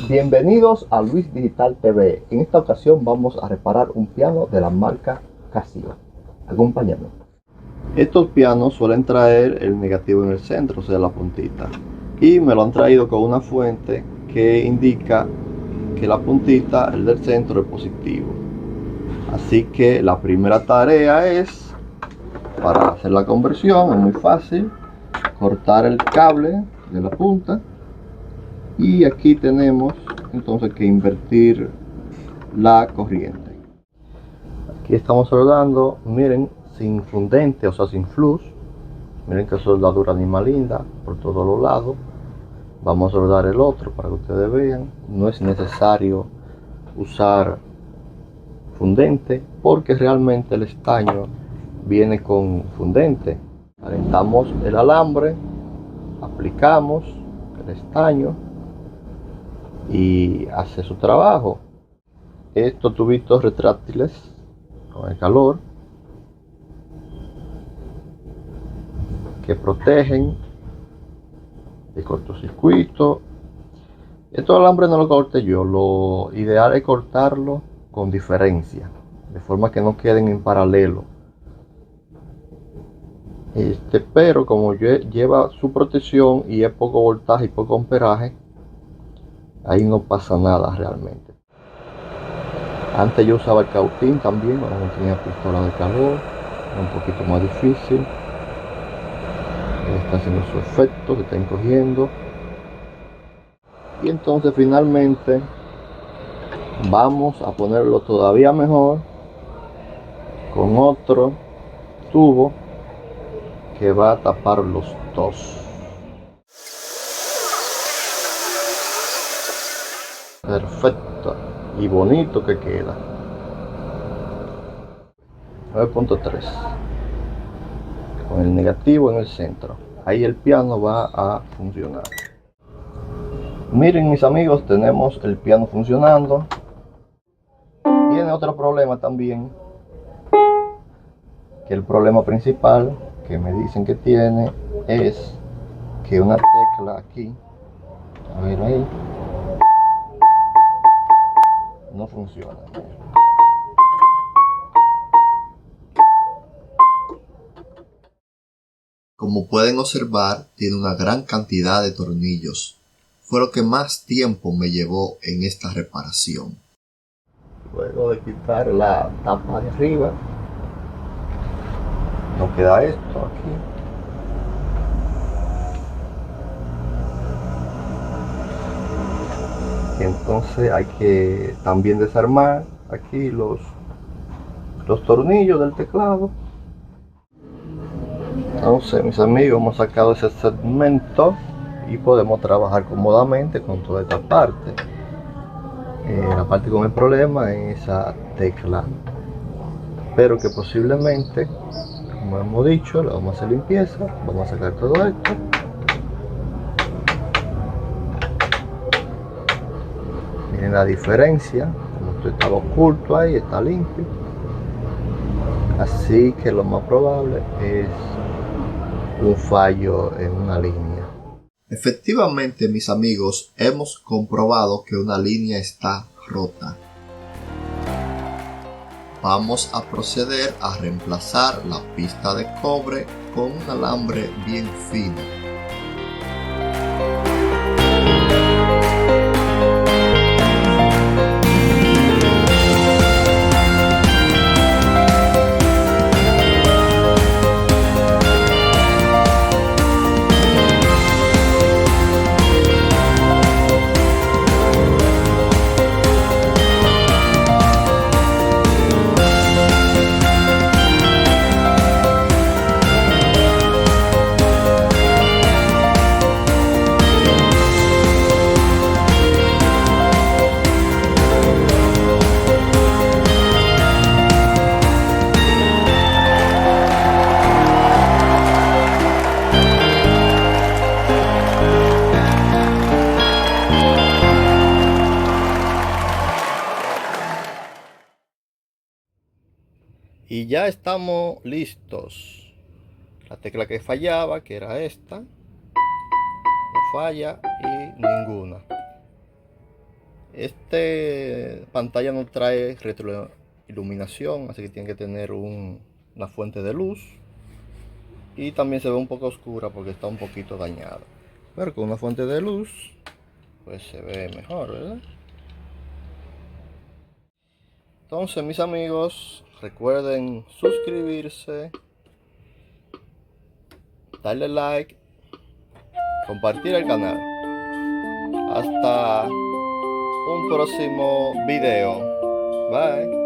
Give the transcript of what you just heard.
Bienvenidos a Luis Digital TV. En esta ocasión vamos a reparar un piano de la marca Casio. Acompáñame. Estos pianos suelen traer el negativo en el centro, o sea, la puntita. Y me lo han traído con una fuente que indica que la puntita, el del centro, es positivo. Así que la primera tarea es, para hacer la conversión, es muy fácil, cortar el cable de la punta. Y aquí tenemos entonces que invertir la corriente. Aquí estamos soldando, miren, sin fundente, o sea, sin flux. Miren que soldadura ni más linda por todos los lados. Vamos a soldar el otro para que ustedes vean. No es necesario usar fundente porque realmente el estaño viene con fundente. Calentamos el alambre, aplicamos el estaño y hace su trabajo. Estos tubitos retráctiles con el calor que protegen de cortocircuito. Estos alambres no los corté yo, lo ideal es cortarlo con diferencia, de forma que no queden en paralelo. Pero como lleva su protección y es poco voltaje y poco amperaje, ahí no pasa nada realmente. Antes yo usaba el cautín también, ahora no tenía pistola de calor, un poquito más difícil. Está haciendo su efecto, se está encogiendo. Y entonces finalmente vamos a ponerlo todavía mejor con otro tubo que va a tapar los dos. Perfecto y bonito que queda. 9.3 con el negativo en el centro. Ahí el piano va a funcionar. Miren mis amigos, tenemos el piano funcionando. Tiene otro problema también, que el problema principal que me dicen que tiene es que una tecla aquí, a ver ahí, no funciona. Como pueden observar, tiene una gran cantidad de tornillos. Fue lo que más tiempo me llevó en esta reparación. Luego de quitar la tapa de arriba, nos queda esto aquí. Y entonces hay que también desarmar aquí los tornillos del teclado. Entonces, mis amigos, hemos sacado ese segmento y podemos trabajar cómodamente con toda esta parte. La parte con el problema es esa tecla, pero que posiblemente, como hemos dicho, le vamos a hacer limpieza. Vamos a sacar todo esto. Miren la diferencia, como esto estaba oculto ahí, está limpio. Así que lo más probable es un fallo en una línea. Efectivamente, mis amigos, hemos comprobado que una línea está rota. Vamos a proceder a reemplazar la pista de cobre con un alambre bien fino. Y ya estamos listos. La tecla que fallaba, que era esta, no falla y ninguna. Este pantalla no trae retroiluminación, así que tiene que tener una fuente de luz. Y también se ve un poco oscura porque está un poquito dañada. Pero con una fuente de luz, pues se ve mejor, ¿verdad? Entonces, mis amigos, recuerden suscribirse, darle like, compartir el canal. Hasta un próximo video. Bye.